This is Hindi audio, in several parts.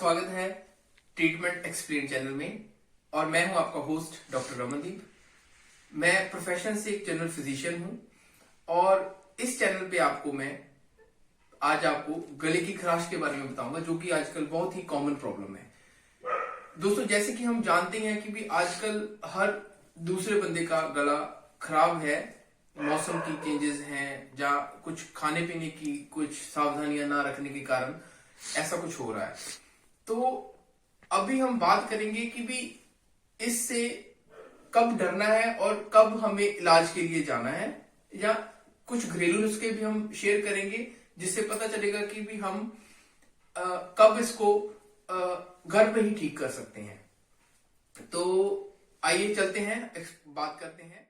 स्वागत है ट्रीटमेंट एक्सप्लेन चैनल में और मैं हूं आपका होस्ट डॉक्टर रमनदीप। मैं प्रोफेशन से एक जनरल फिजिशियन हूं और इस चैनल पे आज आपको गले की खराश के बारे में बताऊंगा, जो कि आजकल बहुत ही कॉमन प्रॉब्लम है। दोस्तों, जैसे कि हम जानते हैं कि भी आजकल हर दूसरे बंदे का गला खराब है। मौसम की चेंजेस हैं या कुछ खाने पीने की कुछ सावधानियां ना रखने के कारण ऐसा कुछ हो रहा है। तो अभी हम बात करेंगे कि भी इससे कब डरना है और कब हमें इलाज के लिए जाना है, या कुछ घरेलू नुस्खे भी हम शेयर करेंगे जिससे पता चलेगा कि भी हम कब इसको घर पे ही ठीक कर सकते हैं। तो आइए चलते हैं, बात करते हैं।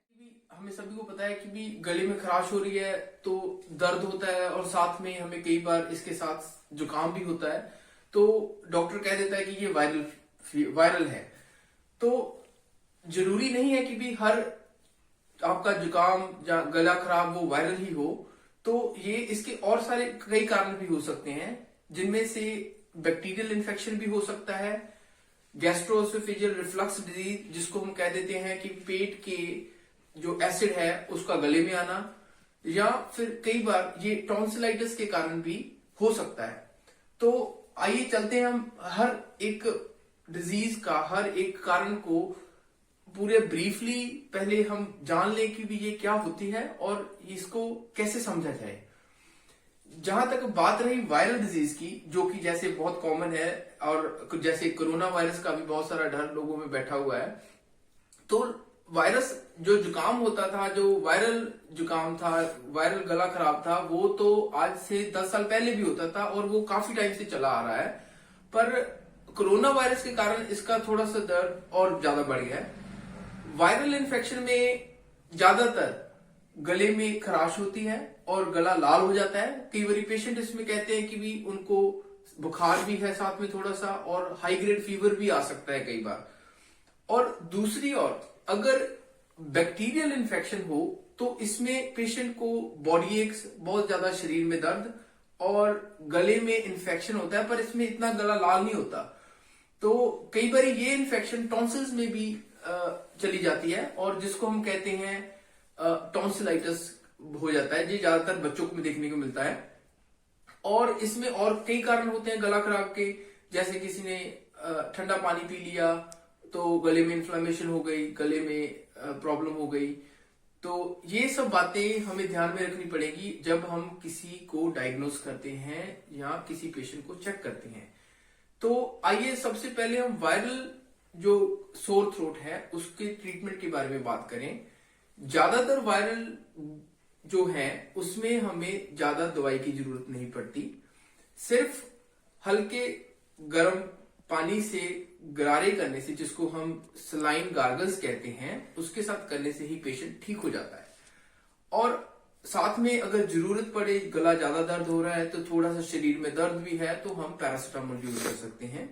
हमें सभी को पता है कि भी गले में खराश हो रही है तो दर्द होता है और साथ में हमें कई बार इसके साथ जुकाम भी होता है। तो डॉक्टर कह देता है कि ये वायरल है। तो जरूरी नहीं है कि भी हर आपका जुकाम या गला खराब वो वायरल ही हो। तो ये इसके और सारे कई कारण भी हो सकते हैं, जिनमें से बैक्टीरियल इन्फेक्शन भी हो सकता है, गैस्ट्रोएसोफेजियल रिफ्लक्स डिजीज जिसको हम कह देते हैं कि पेट के जो एसिड है उसका गले में आना, या फिर कई बार ये टॉन्सिलाइटिस के कारण भी हो सकता है। तो आइए चलते हैं, हम हर एक डिजीज का हर एक कारण को पूरे ब्रीफली पहले हम जान लें कि भी ये क्या होती है और इसको कैसे समझा जाए। जहां तक बात रही वायरल डिजीज की, जो कि जैसे बहुत कॉमन है और जैसे कोरोना वायरस का भी बहुत सारा डर लोगों में बैठा हुआ है। तो वायरस जो जुकाम होता था, जो वायरल जुकाम था, वायरल गला खराब था, वो तो आज से 10 साल पहले भी होता था और वो काफी टाइम से चला आ रहा है। पर कोरोना वायरस के कारण इसका थोड़ा सा दर्द और ज्यादा बढ़ गया है। वायरल इन्फेक्शन में ज्यादातर गले में खराश होती है और गला लाल हो जाता है। कई बार पेशेंट इसमें कहते हैं कि भी उनको बुखार भी है साथ में थोड़ा सा, और हाई ग्रेड फीवर भी आ सकता है कई बार। और दूसरी ओर अगर बैक्टीरियल इन्फेक्शन हो तो इसमें पेशेंट को बॉडी एक्स, बहुत ज्यादा शरीर में दर्द और गले में इन्फेक्शन होता है, पर इसमें इतना गला लाल नहीं होता। तो कई बार ये इन्फेक्शन टॉन्सिल्स में भी चली जाती है और जिसको हम कहते हैं टॉन्सिलाइटिस हो जाता है। ये ज्यादातर बच्चों को देखने को मिलता है और इसमें और कई कारण होते हैं गला खराब के, जैसे किसी ने ठंडा पानी पी लिया तो गले में इन्फ्लेमेशन हो गई, गले में प्रॉब्लम हो गई। तो ये सब बातें हमें ध्यान में रखनी पड़ेगी जब हम किसी को डायग्नोस करते हैं या किसी पेशेंट को चेक करते हैं। तो आइए सबसे पहले हम वायरल जो सोर थ्रोट है उसके ट्रीटमेंट के बारे में बात करें। ज्यादातर वायरल जो है उसमें हमें ज्यादा दवाई की जरूरत नहीं पड़ती। सिर्फ हल्के गर्म पानी से गरारे करने से, जिसको हम सलाइन गार्गल्स कहते हैं, उसके साथ करने से ही पेशेंट ठीक हो जाता है। और साथ में अगर जरूरत पड़े, गला ज्यादा दर्द हो रहा है तो थोड़ा सा शरीर में दर्द भी है तो हम पैरासिटामोल यूज कर सकते हैं।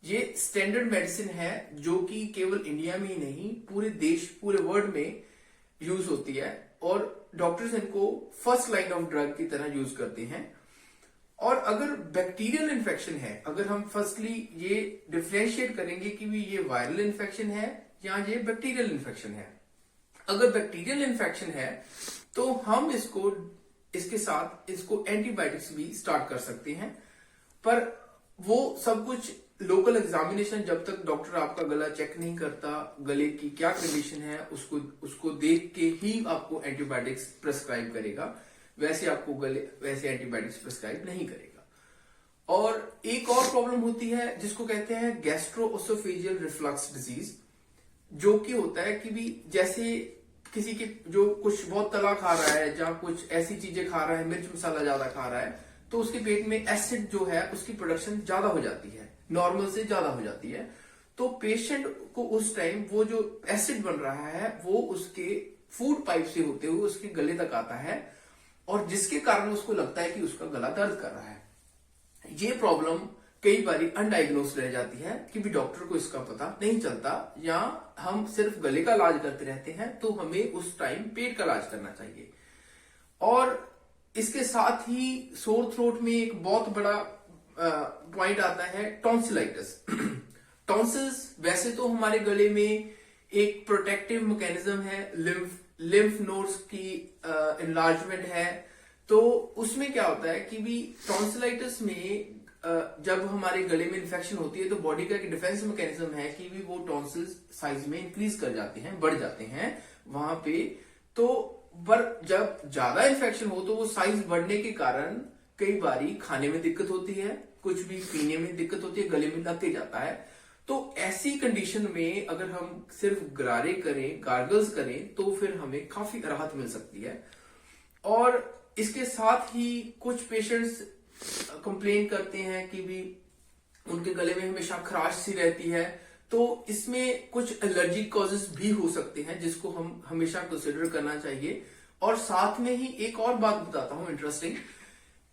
ये स्टैंडर्ड मेडिसिन है जो कि केवल इंडिया में ही नहीं पूरे देश, पूरे वर्ल्ड में यूज होती है और डॉक्टर्स इनको फर्स्ट लाइन ऑफ ड्रग की तरह यूज करते हैं। और अगर बैक्टीरियल इन्फेक्शन है, अगर हम फर्स्टली ये डिफरेंशिएट करेंगे कि भी ये वायरल इन्फेक्शन है या ये बैक्टीरियल इन्फेक्शन है। अगर बैक्टीरियल इन्फेक्शन है तो हम इसके साथ एंटीबायोटिक्स भी स्टार्ट कर सकते हैं। पर वो सब कुछ लोकल एग्जामिनेशन, जब तक डॉक्टर आपका गला चेक नहीं करता, गले की क्या कंडीशन है उसको देख के ही आपको एंटीबायोटिक्स प्रेस्क्राइब करेगा। वैसे एंटीबायोटिक्स प्रेस्क्राइब नहीं करेगा। और एक और प्रॉब्लम होती है जिसको कहते हैं गैस्ट्रोएसोफेजियल रिफ्लक्स डिजीज, जो कि होता है कि भी जैसे किसी के जो कुछ बहुत तला खा रहा है या कुछ ऐसी चीजें खा रहा है, मिर्च मसाला ज्यादा खा रहा है, तो उसके पेट में एसिड जो है उसकी प्रोडक्शन ज्यादा हो जाती है, नॉर्मल से ज्यादा हो जाती है। तो पेशेंट को उस टाइम वो जो एसिड बन रहा है वो उसके फूड पाइप से होते हुए उसके गले तक आता है और जिसके कारण उसको लगता है कि उसका गला दर्द कर रहा है। ये प्रॉब्लम कई बार अनडायग्नोस्ड रह जाती है कि भी डॉक्टर को इसका पता नहीं चलता, या हम सिर्फ गले का इलाज करते रहते हैं। तो हमें उस टाइम पेट का इलाज करना चाहिए। और इसके साथ ही सोर थ्रोट में एक बहुत बड़ा पॉइंट आता है टॉन्सिलाइटिस। टॉन्सिल्स वैसे तो हमारे गले में एक प्रोटेक्टिव मैकेनिज्म है, लिम्फ नोड्स की इनलार्जमेंट है। तो उसमें क्या होता है कि भी टॉन्सिलाइटिस में जब हमारे गले में इन्फेक्शन होती है तो बॉडी का एक डिफेंस मैकेनिज्म है कि भी वो टॉन्सिल्स साइज में इंक्रीज कर जाते हैं, बढ़ जाते हैं वहां पे। तो पर जब ज्यादा इन्फेक्शन हो तो वो साइज बढ़ने के कारण कई बारी खाने में दिक्कत होती है, कुछ भी पीने में दिक्कत होती है, गले में लग के जाता है। तो ऐसी कंडीशन में अगर हम सिर्फ गरारे करें, गार्गल्स करें, तो फिर हमें काफी राहत मिल सकती है। और इसके साथ ही कुछ पेशेंट्स कंप्लेन करते हैं कि भी उनके गले में हमेशा खराश सी रहती है। तो इसमें कुछ एलर्जी कॉजेस भी हो सकते हैं जिसको हम हमेशा कंसिडर करना चाहिए। और साथ में ही एक और बात बताता हूं इंटरेस्टिंग,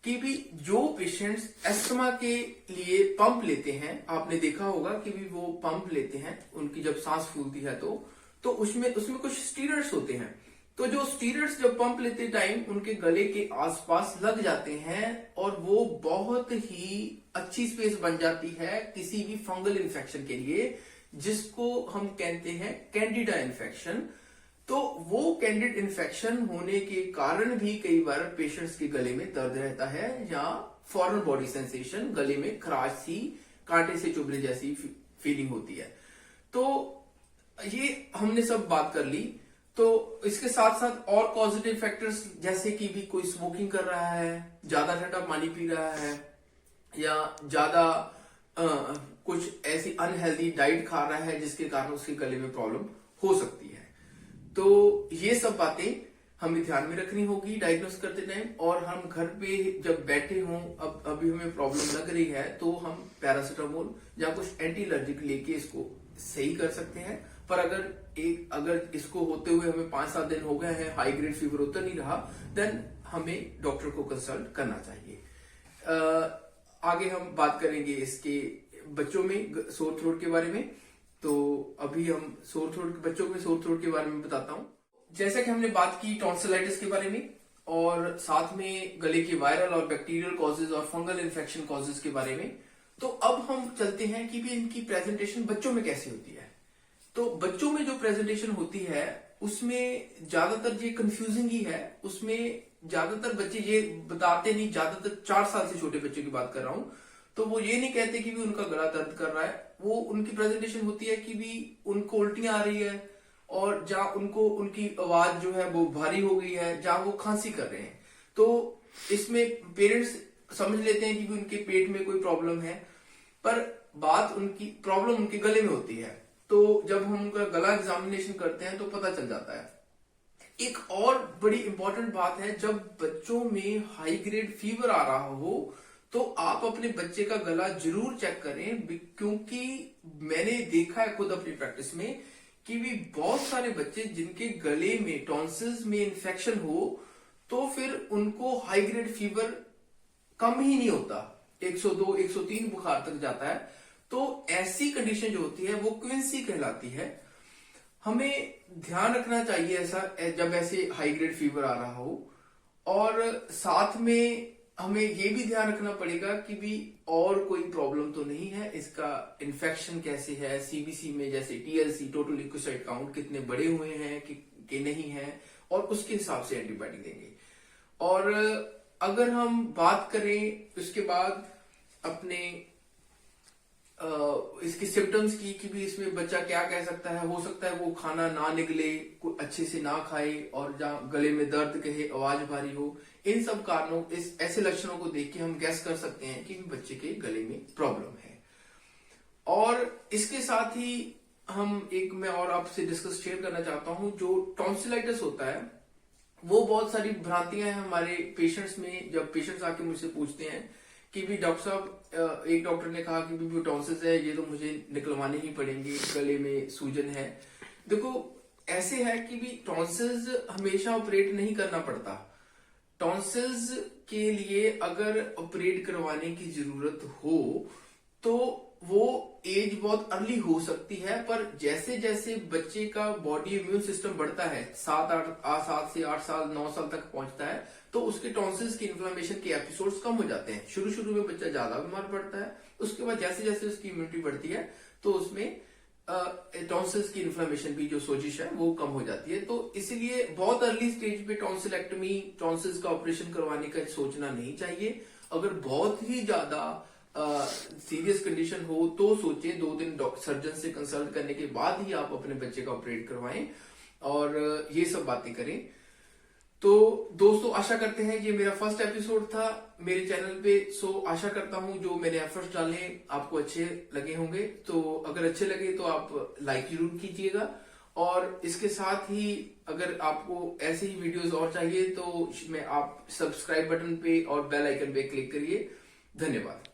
कि भी जो पेशेंट्स एस्थमा के लिए पंप लेते हैं, आपने देखा होगा कि भी वो पंप लेते हैं उनकी जब सांस फूलती है तो उसमें कुछ स्टीरॉइड्स होते हैं। तो जो स्टीरॉइड्स जब पंप लेते टाइम उनके गले के आसपास लग जाते हैं और वो बहुत ही अच्छी स्पेस बन जाती है किसी भी फंगल इन्फेक्शन के लिए, जिसको हम कहते हैं कैंडिडा इन्फेक्शन। तो वो कैंडिड इन्फेक्शन होने के कारण भी कई बार पेशेंट्स के गले में दर्द रहता है या फॉरेन बॉडी सेंसेशन, गले में खराश सी, कांटे से चुभने जैसी फीलिंग होती है। तो ये हमने सब बात कर ली। तो इसके साथ साथ और पॉजिटिव फैक्टर्स जैसे कि भी कोई स्मोकिंग कर रहा है, ज्यादा ठंडा पानी पी रहा है, या ज्यादा कुछ ऐसी अनहेल्दी डाइट खा रहा है जिसके कारण उसके गले में प्रॉब्लम हो सकती है। तो ये सब बातें हमें ध्यान में रखनी होगी डायग्नोस करते टाइम। और हम घर पे जब बैठे हों, अब अभी हमें प्रॉब्लम लग रही है, तो हम पैरासिटामोल या कुछ एंटी एलर्जिक लेके इसको सही कर सकते हैं। पर अगर इसको होते हुए हमें 5-7 दिन हो गए हैं, हाई ग्रेड फीवर उतर नहीं रहा, देन हमें डॉक्टर को कंसल्ट करना चाहिए। आगे हम बात करेंगे इसके बच्चों में सोर थ्रोट के बारे में। तो अभी हम बच्चों में सोर थ्रोट के बारे में बताता हूं। जैसा कि हमने बात की टॉन्सिलाइटिस के बारे में और साथ में गले के वायरल और बैक्टीरियल कॉजेज और फंगल इन्फेक्शन कॉजेज के बारे में, तो अब हम चलते हैं कि भी इनकी प्रेजेंटेशन बच्चों में कैसी होती है। तो बच्चों में जो प्रेजेंटेशन होती है उसमें ज्यादातर ये कंफ्यूजिंग ही है। उसमें ज्यादातर बच्चे ये बताते नहीं, ज्यादातर 4 साल से छोटे बच्चों की बात कर रहा हूं, तो वो ये नहीं कहते कि भी उनका गला दर्द कर रहा है। वो उनकी प्रेजेंटेशन होती है कि भी उनको उल्टियां आ रही है, और जहां उनकी आवाज जो है वो भारी हो गई है, जहां वो खांसी कर रहे हैं। तो इसमें पेरेंट्स समझ लेते हैं कि भी उनके पेट में कोई प्रॉब्लम है, पर बात उनकी प्रॉब्लम उनके गले में होती है। तो जब हम उनका गला एग्जामिनेशन करते हैं तो पता चल जाता है। एक और बड़ी इंपॉर्टेंट बात है, जब बच्चों में हाई ग्रेड फीवर आ रहा हो तो आप अपने बच्चे का गला जरूर चेक करें, क्योंकि मैंने देखा है खुद अपनी प्रैक्टिस में कि भी बहुत सारे बच्चे जिनके गले में टॉन्सिल्स में इन्फेक्शन हो तो फिर उनको हाई ग्रेड फीवर कम ही नहीं होता, 102 103 बुखार तक जाता है। तो ऐसी कंडीशन जो होती है वो क्विंसी कहलाती है। हमें ध्यान रखना चाहिए ऐसा जब ऐसे हाई ग्रेड फीवर आ रहा हो। और साथ में हमें ये भी ध्यान रखना पड़ेगा कि भी और कोई प्रॉब्लम तो नहीं है, इसका इन्फेक्शन कैसे है, सीबीसी में जैसे टीएलसी टोटल ल्यूकोसाइट काउंट कितने बड़े हुए हैं कि नहीं है, और उसके हिसाब से एंटीबायोटिक देंगे। और अगर हम बात करें उसके बाद अपने इसके सिम्टम्स की कि भी इसमें बच्चा क्या कह सकता है, हो सकता है वो खाना ना निगले, अच्छे से ना खाए, और जहाँ गले में दर्द कहे, आवाज भारी हो। इन सब कारणों, ऐसे लक्षणों को देख के हम गैस कर सकते हैं कि बच्चे के गले में प्रॉब्लम है। और इसके साथ ही मैं और आपसे डिस्कस शेयर करना चाहता हूं, जो टॉन्सिलाइटिस होता है वो बहुत सारी भ्रांतियां हैं हमारे पेशेंट्स में। जब पेशेंट्स आके मुझसे पूछते हैं कि भी डॉक्टर साहब, एक डॉक्टर ने कहा कि भी टॉन्सिल्स है, ये तो मुझे निकलवाने ही पड़ेंगे, गले में सूजन है। देखो ऐसे है कि भी टॉन्सिल्स हमेशा ऑपरेट नहीं करना पड़ता। टॉन्सिल्स के लिए अगर ऑपरेट करवाने की जरूरत हो तो वो एज बहुत अर्ली हो सकती है, पर जैसे जैसे बच्चे का बॉडी इम्यून सिस्टम बढ़ता है, 7 से 8 साल 9 साल तक पहुंचता है, तो उसके टॉन्सिल्स की इन्फ्लेमेशन के एपिसोड्स कम हो जाते हैं। शुरू शुरू में बच्चा ज्यादा बीमार पड़ता है, उसके बाद जैसे जैसे उसकी इम्यूनिटी बढ़ती है तो उसमें टॉन्सिल्स की इन्फ्लेमेशन भी, जो सोजिश है, वो कम हो जाती है। तो इसीलिए बहुत अर्ली स्टेज पे टॉन्सिलेक्टमी, टॉन्सिल्स का ऑपरेशन करवाने का सोचना नहीं चाहिए। अगर बहुत ही ज्यादा सीरियस कंडीशन हो तो सोचें, 2 दिन सर्जन से कंसल्ट करने के बाद ही आप अपने बच्चे का ऑपरेट करवाएं और ये सब बातें करें। तो दोस्तों, आशा करते हैं ये मेरा फर्स्ट एपिसोड था मेरे चैनल पे। सो आशा करता हूं जो मैंने एफर्ट्स डाले आपको अच्छे लगे होंगे। तो अगर अच्छे लगे तो आप लाइक जरूर कीजिएगा, और इसके साथ ही अगर आपको ऐसे ही वीडियोस और चाहिए तो आप सब्सक्राइब बटन पे और बेल आइकन पे क्लिक करिए। धन्यवाद।